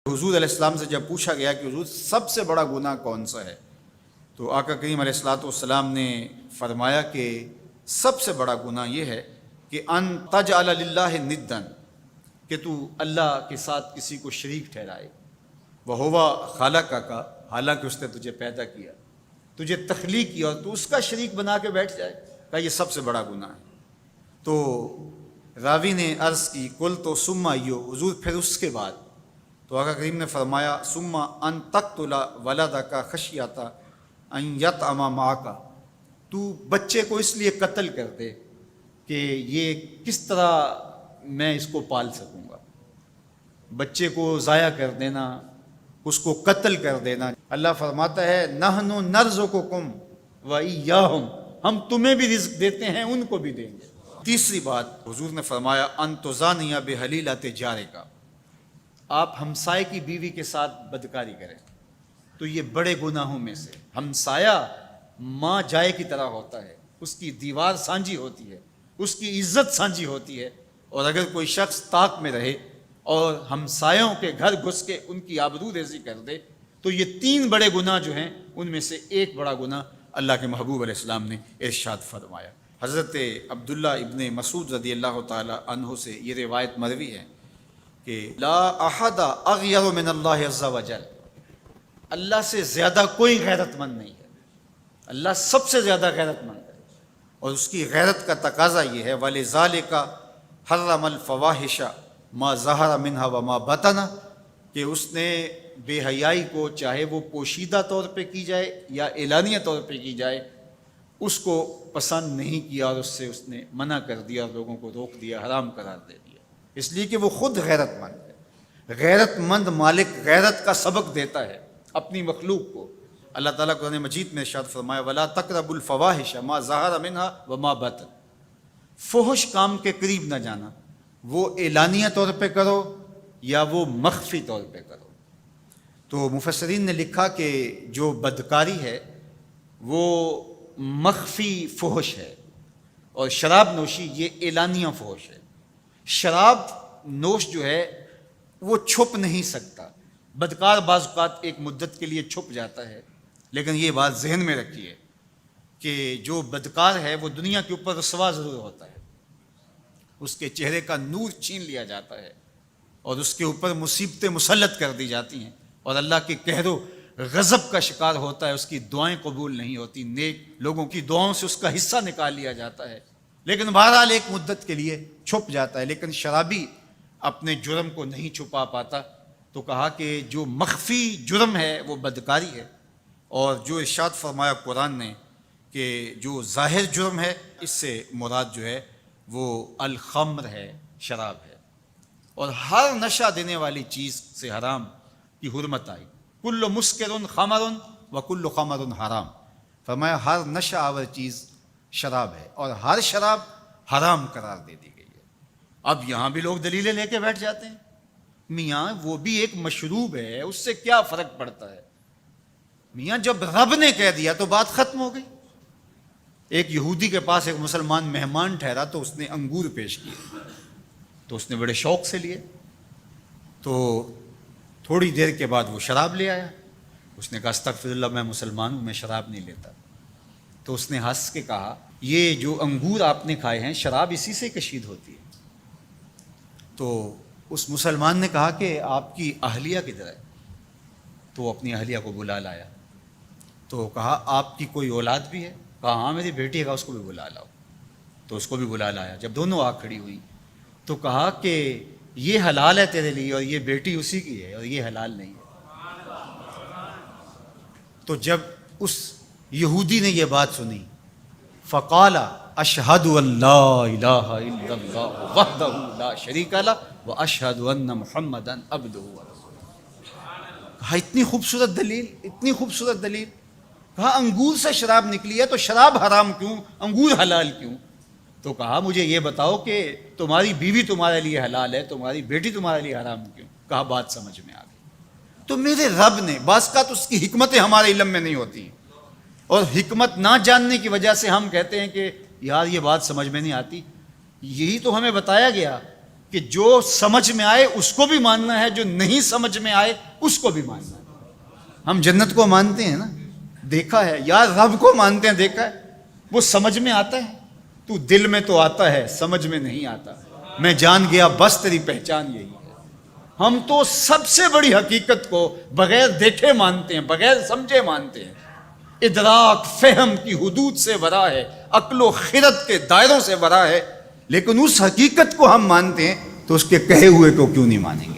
حضور علیہ السلام سے جب پوچھا گیا کہ حضور سب سے بڑا گناہ کون سا ہے، تو آقا کریم علیہ السلام نے فرمایا کہ سب سے بڑا گناہ یہ ہے کہ ان تجعل للہ ندًا، کہ تو اللہ کے ساتھ کسی کو شریک ٹھہرائے، وہو خالقک، حالانکہ اس نے تجھے پیدا کیا، تجھے تخلیق کیا، اور تو اس کا شریک بنا کے بیٹھ جائے، کہ یہ سب سے بڑا گناہ ہے۔ تو راوی نے عرض کی کل تو ثم ایو، حضور پھر اس کے بعد؟ تو آقا کریم نے فرمایا ثم ان تقتل ولدک خشیۃ ان یطعم معک، تو بچے کو اس لیے قتل کر دے کہ یہ کس طرح میں اس کو پال سکوں گا، بچے کو ضائع کر دینا، اس کو قتل کر دینا۔ اللہ فرماتا ہے نحن نرزقکم وایاہم، ہم تمہیں بھی رزق دیتے ہیں، ان کو بھی دیں گے۔ تیسری بات حضور نے فرمایا ان تزانی بحلیلۃ جارک، آپ ہمسائے کی بیوی کے ساتھ بدکاری کریں، تو یہ بڑے گناہوں میں سے۔ ہمسایہ ماں جائے کی طرح ہوتا ہے، اس کی دیوار سانجھی ہوتی ہے، اس کی عزت سانجھی ہوتی ہے، اور اگر کوئی شخص طاق میں رہے اور ہمسایوں کے گھر گھس کے ان کی آبرو ریزی کر دے، تو یہ تین بڑے گناہ جو ہیں ان میں سے ایک بڑا گناہ اللہ کے محبوب علیہ السلام نے ارشاد فرمایا۔ حضرت عبداللہ ابن مسعود رضی اللہ تعالی عنہ سے یہ روایت مروی ہے کہ لا احد اغیر من اللہ عز وجل، اللہ سے زیادہ کوئی غیرت مند نہیں ہے، اللہ سب سے زیادہ غیرت مند ہے، اور اس کی غیرت کا تقاضا یہ ہے وَلِذَالِكَ حَرَّمَ الْفَوَاحِشَ مَا ظَهَرَ مِنْهَا وَمَا بَطَنَ، کہ اس نے بے حیائی کو چاہے وہ پوشیدہ طور پہ کی جائے یا اعلانیہ طور پہ کی جائے، اس کو پسند نہیں کیا، اور اس سے اس نے منع کر دیا، اور لوگوں کو روک دیا، حرام قرار دے دیا، اس لیے کہ وہ خود غیرت مند ہے۔ غیرت مند مالک غیرت کا سبق دیتا ہے اپنی مخلوق کو۔ اللہ تعالیٰ قرآن مجید میں ارشاد فرمایا وَلَا تَقْرَبُوا الْفَوَاحِشَ مَا ظَهَرَ مِنْهَا وَمَا بَطَنَ، فحش کام کے قریب نہ جانا، وہ اعلانیہ طور پہ کرو یا وہ مخفی طور پہ کرو۔ تو مفسرین نے لکھا کہ جو بدکاری ہے وہ مخفی فحش ہے، اور شراب نوشی یہ اعلانیہ فحش ہے۔ شراب نوش جو ہے وہ چھپ نہیں سکتا، بدکار بعض اوقات ایک مدت کے لیے چھپ جاتا ہے، لیکن یہ بات ذہن میں رکھیے کہ جو بدکار ہے وہ دنیا کے اوپر رسوا ضرور ہوتا ہے، اس کے چہرے کا نور چھین لیا جاتا ہے، اور اس کے اوپر مصیبتیں مسلط کر دی جاتی ہیں، اور اللہ کے قہر و غضب کا شکار ہوتا ہے، اس کی دعائیں قبول نہیں ہوتی، نیک لوگوں کی دعاؤں سے اس کا حصہ نکال لیا جاتا ہے، لیکن بہرحال ایک مدت کے لیے چھپ جاتا ہے۔ لیکن شرابی اپنے جرم کو نہیں چھپا پاتا، تو کہا کہ جو مخفی جرم ہے وہ بدکاری ہے، اور جو ارشاد فرمایا قرآن نے کہ جو ظاہر جرم ہے اس سے مراد جو ہے وہ الخمر ہے، شراب ہے، اور ہر نشہ دینے والی چیز سے حرام کی حرمت آئی، کل مسکر خمر وکل خمر حرام، فرمایا ہر نشہ آور چیز شراب ہے، اور ہر شراب حرام قرار دے دی گئی ہے۔ اب یہاں بھی لوگ دلیلیں لے کے بیٹھ جاتے ہیں، میاں وہ بھی ایک مشروب ہے، اس سے کیا فرق پڑتا ہے؟ میاں جب رب نے کہہ دیا تو بات ختم ہو گئی۔ ایک یہودی کے پاس ایک مسلمان مہمان ٹھہرا، تو اس نے انگور پیش کیے، تو اس نے بڑے شوق سے لیے، تو تھوڑی دیر کے بعد وہ شراب لے آیا۔ اس نے کہا استغفر اللہ، میں مسلمان ہوں، میں شراب نہیں لیتا۔ تو اس نے ہنس کے کہا یہ جو انگور آپ نے کھائے ہیں شراب اسی سے کشید ہوتی ہے۔ تو اس مسلمان نے کہا کہ آپ کی اہلیہ کدھر ہے؟ تو وہ اپنی اہلیہ کو بلا لایا، تو کہا آپ کی کوئی اولاد بھی ہے؟ کہا ہاں میری بیٹی ہے، اس کو بھی بلا لاؤ۔ تو اس کو بھی بلا لایا۔ جب دونوں آ کھڑی ہوئی تو کہا کہ یہ حلال ہے تیرے لیے، اور یہ بیٹی اسی کی ہے، اور یہ حلال نہیں ہے۔ تو جب اس یہودی نے یہ بات سنی فقال اشہد ان لا الہ الا اللہ وحدہ لا شریک لہ واشہد ان محمدا عبدہ ورسولہ۔ کہا اتنی خوبصورت دلیل، اتنی خوبصورت دلیل۔ کہا انگور سے شراب نکلی ہے تو شراب حرام کیوں، انگور حلال کیوں؟ تو کہا مجھے یہ بتاؤ کہ تمہاری بیوی تمہارے لیے حلال ہے، تمہاری بیٹی تمہارے لیے حرام کیوں؟ کہا بات سمجھ میں آ گئی۔ تو میرے رب نے، بعض کا تو اس کی حکمتیں ہمارے علم میں نہیں ہوتی، اور حکمت نہ جاننے کی وجہ سے ہم کہتے ہیں کہ یار یہ بات سمجھ میں نہیں آتی۔ یہی تو ہمیں بتایا گیا کہ جو سمجھ میں آئے اس کو بھی ماننا ہے، جو نہیں سمجھ میں آئے اس کو بھی ماننا ہے۔ ہم جنت کو مانتے ہیں نا، دیکھا ہے، یا رب کو مانتے ہیں، دیکھا ہے، وہ سمجھ میں آتا ہے، تو دل میں تو آتا ہے، سمجھ میں نہیں آتا، میں جان گیا بس تیری پہچان یہی ہے۔ ہم تو سب سے بڑی حقیقت کو بغیر دیکھے مانتے ہیں، بغیر سمجھے مانتے ہیں۔ ادراک فہم کی حدود سے ورا ہے، عقل و خرد کے دائروں سے ورا ہے، لیکن اس حقیقت کو ہم مانتے ہیں تو اس کے کہے ہوئے کو کیوں نہیں مانیں گے؟